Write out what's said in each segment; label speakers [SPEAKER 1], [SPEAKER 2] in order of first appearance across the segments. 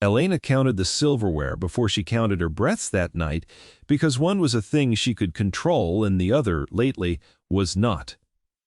[SPEAKER 1] Elena counted the silverware before she counted her breaths that night, because one was a thing she could control and the other, lately, was not.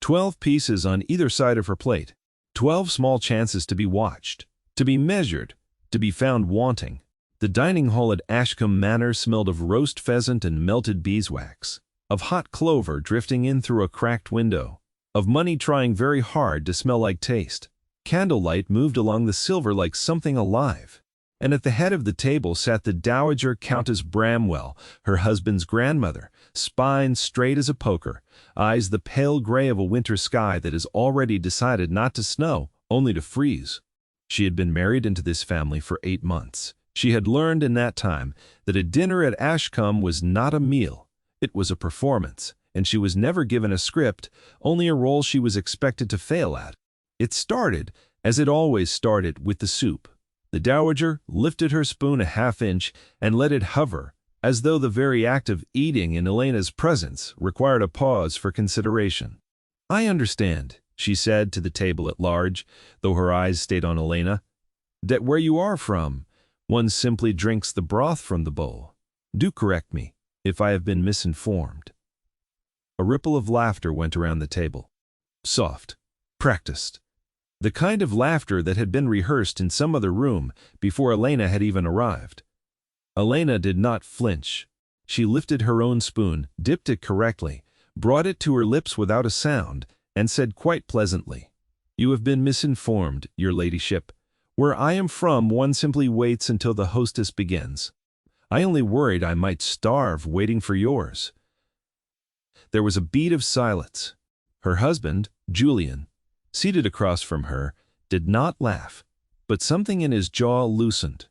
[SPEAKER 1] 12 pieces on either side of her plate. 12 small chances to be watched, to be measured, to be found wanting. The dining hall at Ashcombe Manor smelled of roast pheasant and melted beeswax, of hot clover drifting in through a cracked window, of money trying very hard to smell like taste. Candlelight moved along the silver like something alive. And at the head of the table sat the Dowager Countess Bramwell, her husband's grandmother, spine straight as a poker, eyes the pale gray of a winter sky that has already decided not to snow, only to freeze. She had been married into this family for 8 months. She had learned in that time that a dinner at Ashcombe was not a meal, it was a performance, and she was never given a script, only a role she was expected to fail at. It started, as it always started, with the soup. The Dowager lifted her spoon a half-inch and let it hover, as though the very act of eating in Elena's presence required a pause for consideration. "I understand," she said to the table at large, though her eyes stayed on Elena, "that where you are from, one simply drinks the broth from the bowl. Do correct me if I have been misinformed." A ripple of laughter went around the table. Soft, practiced. The kind of laughter that had been rehearsed in some other room before Elena had even arrived. Elena did not flinch. She lifted her own spoon, dipped it correctly, brought it to her lips without a sound, and said quite pleasantly, "You have been misinformed, your ladyship. Where I am from, one simply waits until the hostess begins. I only worried I might starve waiting for yours." There was a beat of silence. Her husband, Julian, seated across from her, did not laugh, but something in his jaw loosened,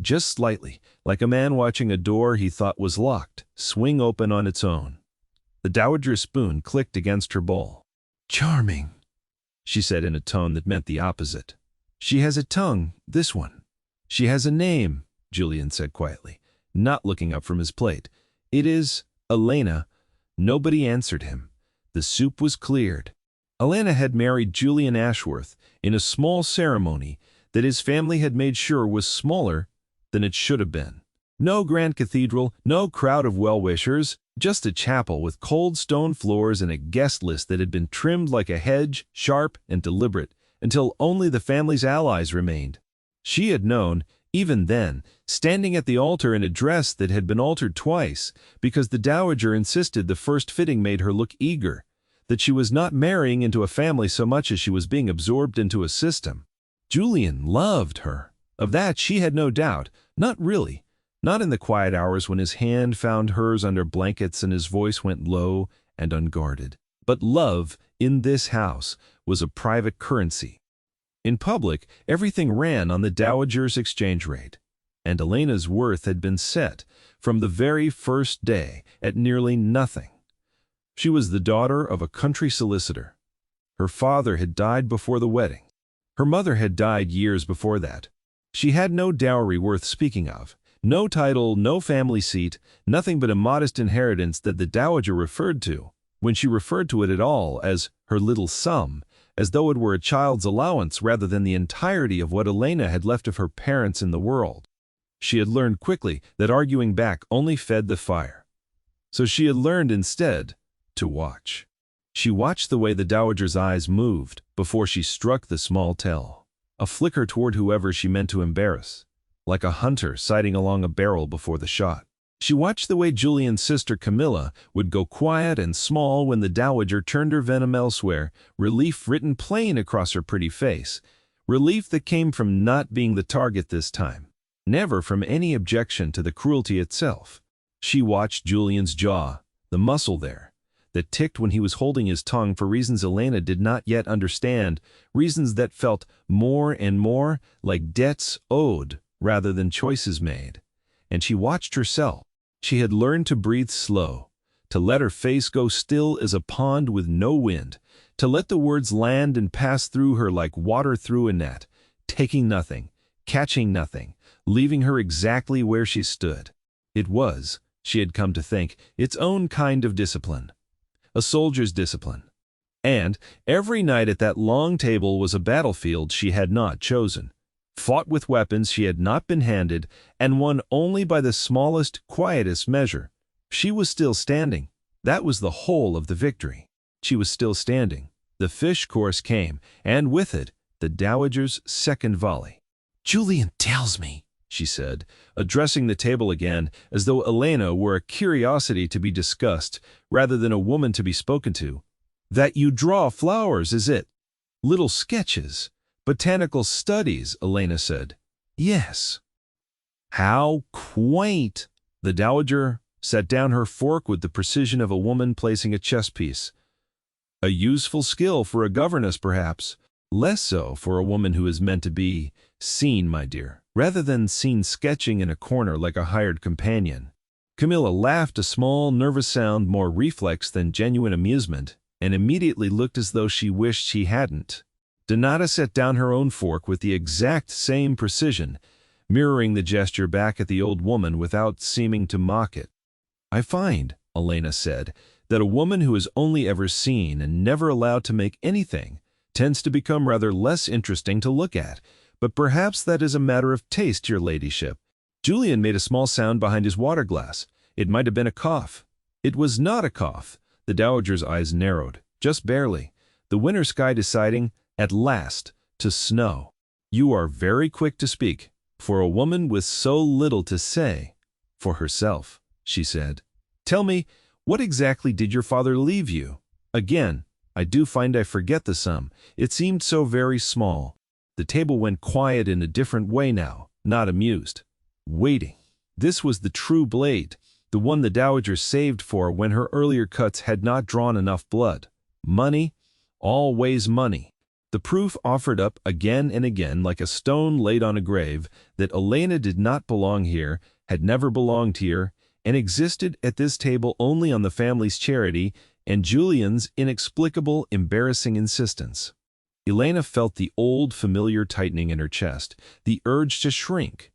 [SPEAKER 1] just slightly, like a man watching a door he thought was locked swing open on its own. The Dowager's spoon clicked against her bowl. "Charming," she said in a tone that meant the opposite. "She has a tongue, this one." "She has a name," Julian said quietly, not looking up from his plate. "It is Elena." Nobody answered him. The soup was cleared. Elena had married Julian Ashworth in a small ceremony that his family had made sure was smaller than it should have been. No grand cathedral, no crowd of well-wishers, just a chapel with cold stone floors and a guest list that had been trimmed like a hedge, sharp and deliberate, until only the family's allies remained. She had known, even then, standing at the altar in a dress that had been altered twice, because the Dowager insisted the first fitting made her look eager, that she was not marrying into a family so much as she was being absorbed into a system. Julian loved her. Of that she had no doubt. Not really. Not in the quiet hours when his hand found hers under blankets and his voice went low and unguarded. But love, in this house, was a private currency. In public, everything ran on the Dowager's exchange rate, and Elena's worth had been set, from the very first day, at nearly nothing. She was the daughter of a country solicitor. Her father had died before the wedding. Her mother had died years before that. She had no dowry worth speaking of, no title, no family seat, nothing but a modest inheritance that the Dowager referred to, when she referred to it at all, as her little sum, as though it were a child's allowance rather than the entirety of what Elena had left of her parents in the world. She had learned quickly that arguing back only fed the fire. So she had learned instead to watch. She watched the way the Dowager's eyes moved before she struck the small tell, a flicker toward whoever she meant to embarrass, like a hunter sighting along a barrel before the shot. She watched the way Julian's sister Camilla would go quiet and small when the Dowager turned her venom elsewhere, relief written plain across her pretty face, relief that came from not being the target this time, never from any objection to the cruelty itself. She watched Julian's jaw, the muscle there, that ticked when he was holding his tongue for reasons Elena did not yet understand, reasons that felt more and more like debts owed rather than choices made. And she watched herself. She had learned to breathe slow, to let her face go still as a pond with no wind, to let the words land and pass through her like water through a net, taking nothing, catching nothing, leaving her exactly where she stood. It was, she had come to think, its own kind of discipline. A soldier's discipline. And every night at that long table was a battlefield she had not chosen. fought with weapons she had not been handed, and won only by the smallest, quietest measure. She was still standing. That was the whole of the victory. She was still standing. The fish course came, and with it, the Dowager's second volley. "Julian tells me," she said, addressing the table again as though Elena were a curiosity to be discussed rather than a woman to be spoken to, "that you draw flowers, is it?" "Little sketches. Botanical studies," Elena said. "Yes." "How quaint!" The Dowager set down her fork with the precision of a woman placing a chess piece. "A useful skill for a governess, perhaps. Less so for a woman who is meant to be seen, my dear, rather than seen sketching in a corner like a hired companion." Camilla laughed, a small, nervous sound more reflex than genuine amusement, and immediately looked as though she wished she hadn't. Donata set down her own fork with the exact same precision, mirroring the gesture back at the old woman without seeming to mock it. "I find," Elena said, "that a woman who is only ever seen and never allowed to make anything tends to become rather less interesting to look at, but perhaps that is a matter of taste, your ladyship." Julian made a small sound behind his water glass. It might have been a cough. It was not a cough. The Dowager's eyes narrowed, just barely, the winter sky deciding, at last, to snow. "You are very quick to speak, for a woman with so little to say for herself," she said. "Tell me, what exactly did your father leave you? Again, I do find I forget the sum. It seemed so very small." The table went quiet in a different way now, not amused. Waiting. This was the true blade, the one the Dowager saved for when her earlier cuts had not drawn enough blood. Money, always money. The proof offered up again and again like a stone laid on a grave that Elena did not belong here, had never belonged here, and existed at this table only on the family's charity and Julian's inexplicable, embarrassing insistence. Elena felt the old, familiar tightening in her chest, the urge to shrink,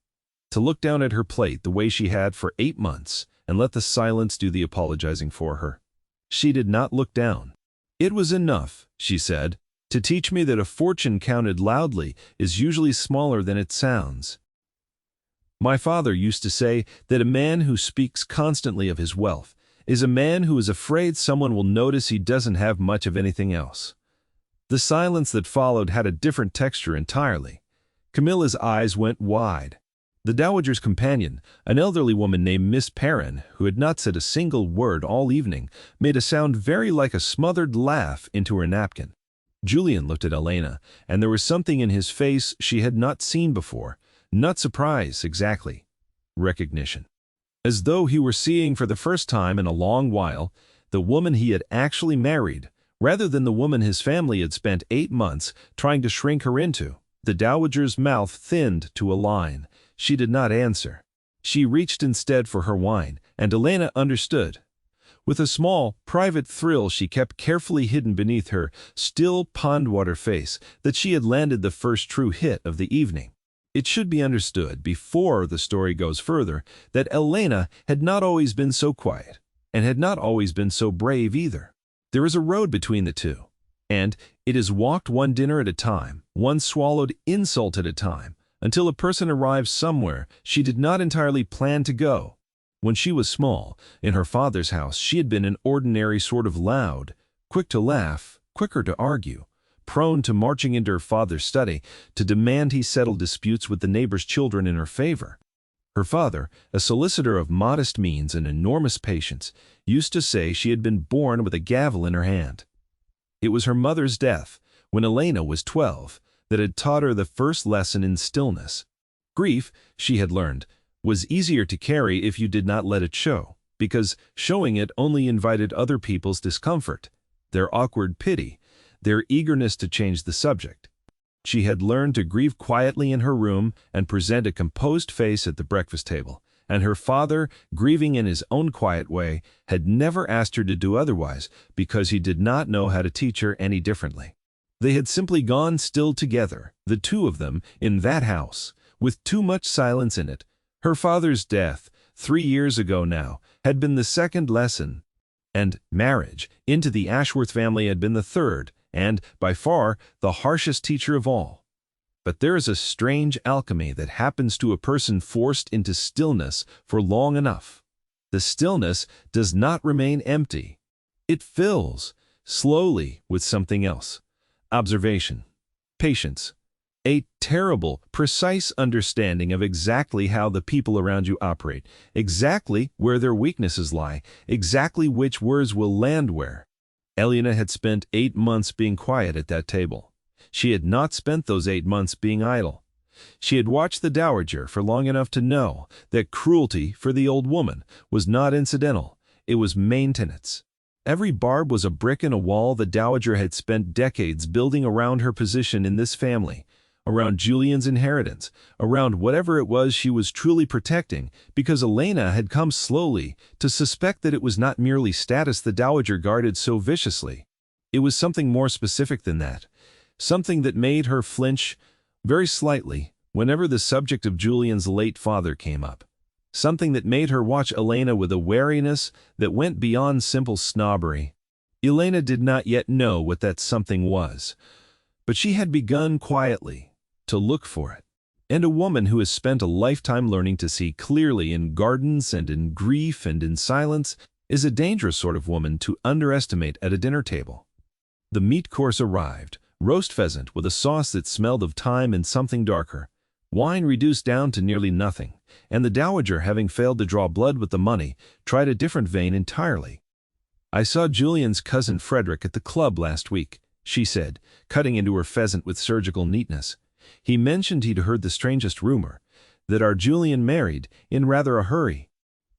[SPEAKER 1] to look down at her plate the way she had for 8 months and let the silence do the apologizing for her. She did not look down. "It was enough," she said, "to teach me that a fortune counted loudly is usually smaller than it sounds. My father used to say that a man who speaks constantly of his wealth is a man who is afraid someone will notice he doesn't have much of anything else." The silence that followed had a different texture entirely. Camilla's eyes went wide. The Dowager's companion, an elderly woman named Miss Perrin, who had not said a single word all evening, made a sound very like a smothered laugh into her napkin. Julian looked at Elena, and there was something in his face she had not seen before. Not surprise, exactly. Recognition. As though he were seeing for the first time in a long while the woman he had actually married, rather than the woman his family had spent 8 months trying to shrink her into. The Dowager's mouth thinned to a line. She did not answer. She reached instead for her wine, and Elena understood. With a small, private thrill she kept carefully hidden beneath her still pond-water face that she had landed the first true hit of the evening. It should be understood, before the story goes further, that Elena had not always been so quiet, and had not always been so brave either. There is a road between the two, and it is walked one dinner at a time, one swallowed insult at a time, until a person arrives somewhere she did not entirely plan to go. When she was small, in her father's house, she had been an ordinary sort of loud, quick to laugh, quicker to argue, prone to marching into her father's study to demand he settle disputes with the neighbor's children in her favor. Her father, a solicitor of modest means and enormous patience, used to say she had been born with a gavel in her hand. It was her mother's death, when Elena was 12, that had taught her the first lesson in stillness. Grief, she had learned, was easier to carry if you did not let it show, because showing it only invited other people's discomfort, their awkward pity, their eagerness to change the subject. She had learned to grieve quietly in her room and present a composed face at the breakfast table, and her father, grieving in his own quiet way, had never asked her to do otherwise because he did not know how to teach her any differently. They had simply gone still together, the two of them, in that house, with too much silence in it. Her father's death, 3 years ago now, had been the second lesson, and marriage into the Ashworth family had been the third, and, by far, the harshest teacher of all. But there is a strange alchemy that happens to a person forced into stillness for long enough. The stillness does not remain empty. It fills, slowly, with something else. Observation, patience, a terrible, precise understanding of exactly how the people around you operate, exactly where their weaknesses lie, exactly which words will land where. Elena had spent 8 months being quiet at that table. She had not spent those 8 months being idle. She had watched the Dowager for long enough to know that cruelty for the old woman was not incidental, it was maintenance. Every barb was a brick in a wall the Dowager had spent decades building around her position in this family, around Julian's inheritance, around whatever it was she was truly protecting, because Elena had come slowly to suspect that it was not merely status the Dowager guarded so viciously. It was something more specific than that, something that made her flinch very slightly whenever the subject of Julian's late father came up, something that made her watch Elena with a wariness that went beyond simple snobbery. Elena did not yet know what that something was, but she had begun quietly to look for it. And a woman who has spent a lifetime learning to see clearly in gardens and in grief and in silence is a dangerous sort of woman to underestimate at a dinner table. The meat course arrived, roast pheasant with a sauce that smelled of thyme and something darker, wine reduced down to nearly nothing, and the Dowager, having failed to draw blood with the money, tried a different vein entirely. "I saw Julian's cousin Frederick at the club last week," she said, cutting into her pheasant with surgical neatness. "He mentioned he'd heard the strangest rumor, that our Julian married in rather a hurry.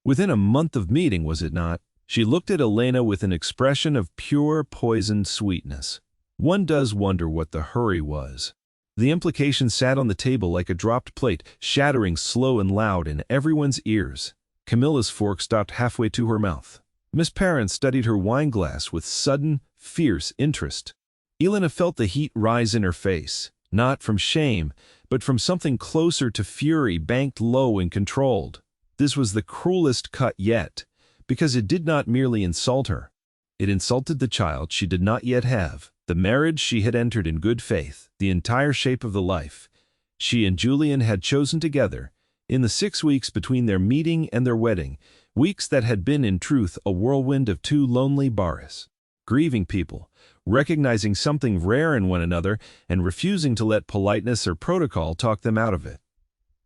[SPEAKER 1] Within a month of meeting, was it not?" She looked at Elena with an expression of pure poisoned sweetness. One does wonder what the hurry was. The implication sat on the table like a dropped plate, shattering slow and loud in everyone's ears. Camilla's fork stopped halfway to her mouth. Miss Perrin studied her wineglass with sudden, fierce interest. Elena felt the heat rise in her face, not from shame, but from something closer to fury, banked low and controlled. This was the cruelest cut yet, because it did not merely insult her. It insulted the child she did not yet have, the marriage she had entered in good faith, the entire shape of the life she and Julian had chosen together in the 6 weeks between their meeting and their wedding, weeks that had been in truth a whirlwind of 2 lonely baris, grieving people, recognizing something rare in one another and refusing to let politeness or protocol talk them out of it.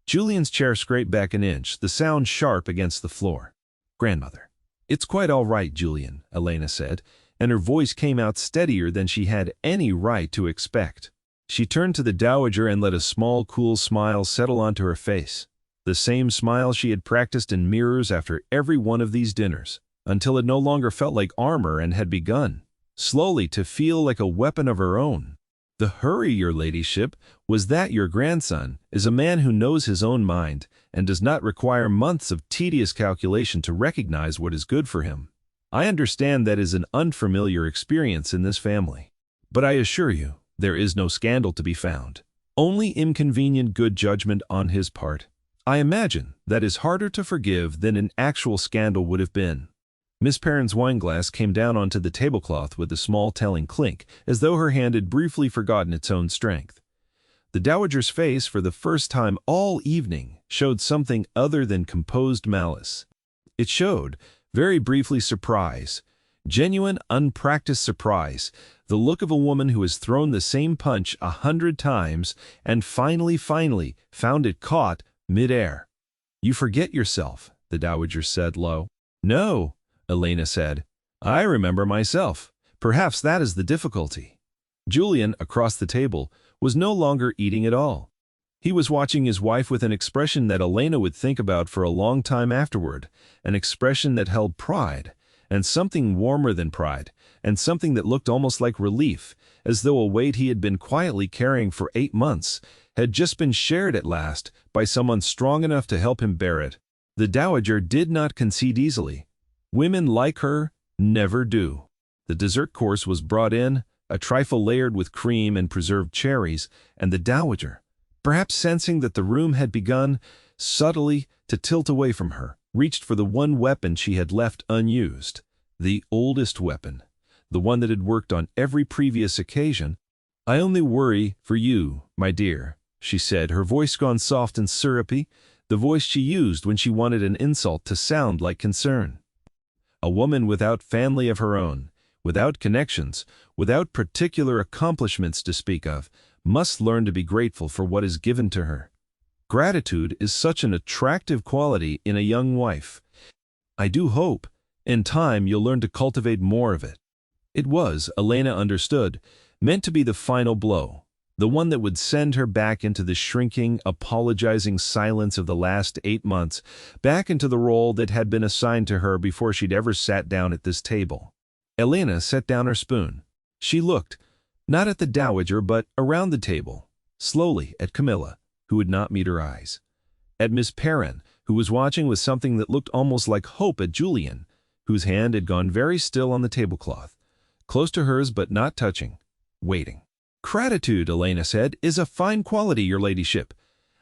[SPEAKER 1] Julian's chair scraped back an inch, the sound sharp against the floor. "Grandmother." "It's quite all right, Julian," Elena said, and her voice came out steadier than she had any right to expect. She turned to the Dowager and let a small, cool smile settle onto her face, the same smile she had practiced in mirrors after every one of these dinners, until it no longer felt like armor and had begun, slowly, to feel like a weapon of her own. "The hurry, your ladyship, was that your grandson is a man who knows his own mind and does not require months of tedious calculation to recognize what is good for him. I understand that is an unfamiliar experience in this family. But I assure you, there is no scandal to be found. Only inconvenient good judgment on his part. I imagine that is harder to forgive than an actual scandal would have been." Miss Perrin's wineglass came down onto the tablecloth with a small telling clink, as though her hand had briefly forgotten its own strength. The Dowager's face, for the first time all evening, showed something other than composed malice. It showed, very briefly, surprise, genuine, unpracticed surprise, the look of a woman who has thrown the same punch 100 times and finally found it caught mid-air. "You forget yourself," the Dowager said low. "No," Elena said. "I remember myself. Perhaps that is the difficulty." Julian, across the table, was no longer eating at all. He was watching his wife with an expression that Elena would think about for a long time afterward, an expression that held pride, and something warmer than pride, and something that looked almost like relief, as though a weight he had been quietly carrying for 8 months had just been shared at last by someone strong enough to help him bear it. The Dowager did not concede easily. Women like her never do. The dessert course was brought in, a trifle layered with cream and preserved cherries, and the Dowager, perhaps sensing that the room had begun subtly to tilt away from her, reached for the one weapon she had left unused, the oldest weapon, the one that had worked on every previous occasion. "I only worry for you, my dear," she said, her voice gone soft and syrupy, the voice she used when she wanted an insult to sound like concern. A woman without family of her own, without connections, without particular accomplishments to speak of, must learn to be grateful for what is given to her. Gratitude is such an attractive quality in a young wife. I do hope, in time, you'll learn to cultivate more of it. It was, Elena understood, meant to be the final blow, the one that would send her back into the shrinking, apologizing silence of the last 8 months, back into the role that had been assigned to her before she'd ever sat down at this table. Elena set down her spoon. She looked, not at the Dowager but around the table, slowly at Camilla, who would not meet her eyes, at Miss Perrin, who was watching with something that looked almost like hope at Julian, whose hand had gone very still on the tablecloth, close to hers but not touching, waiting. "Gratitude," Elena said, "is a fine quality, your ladyship.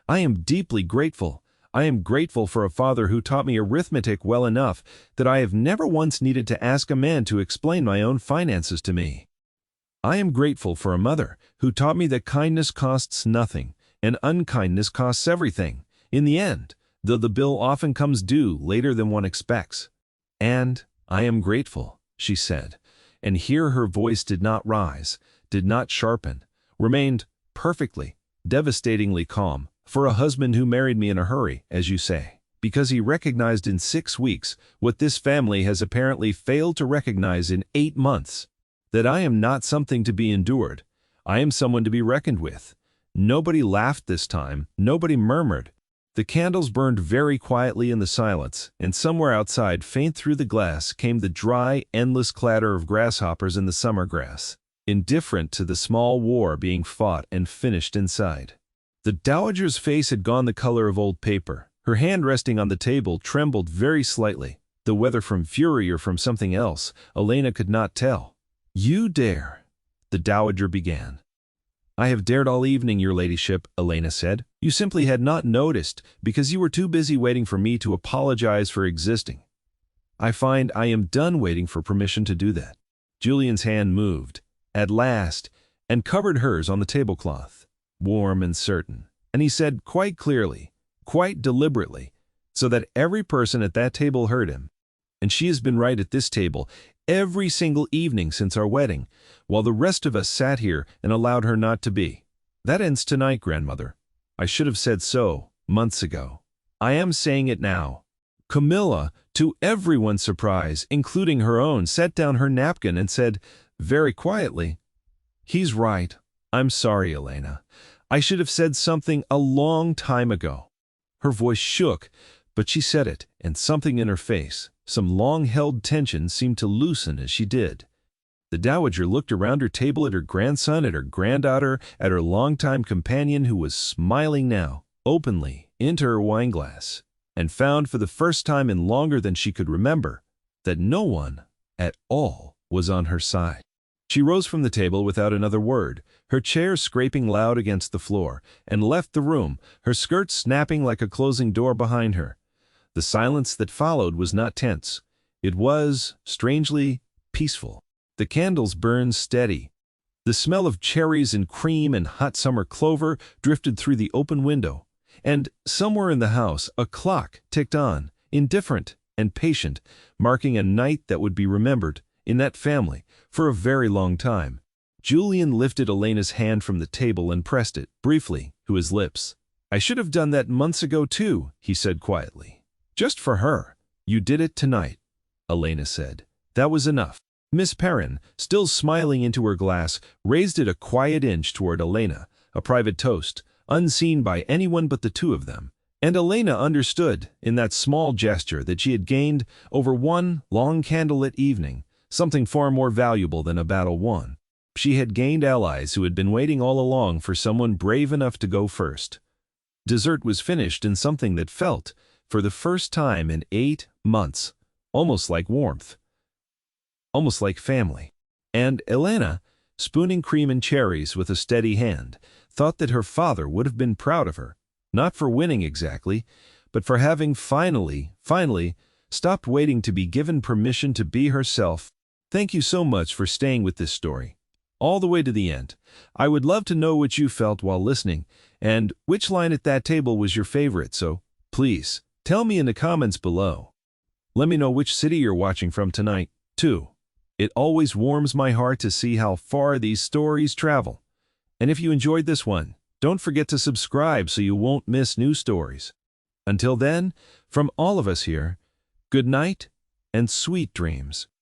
[SPEAKER 1] I am deeply grateful. I am grateful for a father who taught me arithmetic well enough that I have never once needed to ask a man to explain my own finances to me. I am grateful for a mother who taught me that kindness costs nothing and unkindness costs everything, in the end, though the bill often comes due later than one expects. And I am grateful," she said, and here her voice did not rise, did not sharpen, remained perfectly, devastatingly calm, "for a husband who married me in a hurry, as you say, because he recognized in 6 weeks what this family has apparently failed to recognize in 8 months, that I am not something to be endured. I am someone to be reckoned with." Nobody laughed this time, nobody murmured. The candles burned very quietly in the silence, and somewhere outside, faint through the glass, came the dry, endless clatter of grasshoppers in the summer grass, indifferent to the small war being fought and finished inside. The Dowager's face had gone the color of old paper. Her hand resting on the table trembled very slightly, though whether from fury or from something else, Elena could not tell. "You dare," the Dowager began. "I have dared all evening, your ladyship," Elena said. "You simply had not noticed because you were too busy waiting for me to apologize for existing. I find I am done waiting for permission to do that." Julian's hand moved, at last, and covered hers on the tablecloth, warm and certain, and he said quite clearly, quite deliberately, so that every person at that table heard him, "And she has been right at this table every single evening since our wedding, while the rest of us sat here and allowed her not to be. That ends tonight, grandmother. I should have said so months ago. I am saying it now." Camilla, to everyone's surprise, including her own, set down her napkin and said, very quietly, "He's right. I'm sorry, Elena. I should have said something a long time ago." Her voice shook, but she said it, and something in her face, some long-held tension, seemed to loosen as she did. The Dowager looked around her table at her grandson, at her granddaughter, at her longtime companion who was smiling now, openly, into her wineglass, and found for the first time in longer than she could remember that no one at all was on her side. She rose from the table without another word, her chair scraping loud against the floor, and left the room, her skirt snapping like a closing door behind her. The silence that followed was not tense. It was, strangely, peaceful. The candles burned steady. The smell of cherries and cream and hot summer clover drifted through the open window, and somewhere in the house a clock ticked on, indifferent and patient, marking a night that would be remembered, in that family, for a very long time. Julian lifted Elena's hand from the table and pressed it, briefly, to his lips. "I should have done that months ago too," he said quietly. "Just for her. You did it tonight," Elena said. That was enough. Miss Perrin, still smiling into her glass, raised it a quiet inch toward Elena, a private toast, unseen by anyone but the two of them. And Elena understood, in that small gesture, that she had gained, over one long candlelit evening, something far more valuable than a battle won. She had gained allies who had been waiting all along for someone brave enough to go first. Dessert was finished in something that felt, for the first time in 8 months, almost like warmth, almost like family. And Elena, spooning cream and cherries with a steady hand, thought that her father would have been proud of her, not for winning exactly, but for having finally, stopped waiting to be given permission to be herself. Thank you so much for staying with this story. all the way to the end. I would love to know what you felt while listening, and which line at that table was your favorite, so please, tell me in the comments below. Let me know which city you're watching from tonight, too. It always warms my heart to see how far these stories travel. And if you enjoyed this one, don't forget to subscribe so you won't miss new stories. Until then, from all of us here, good night and sweet dreams.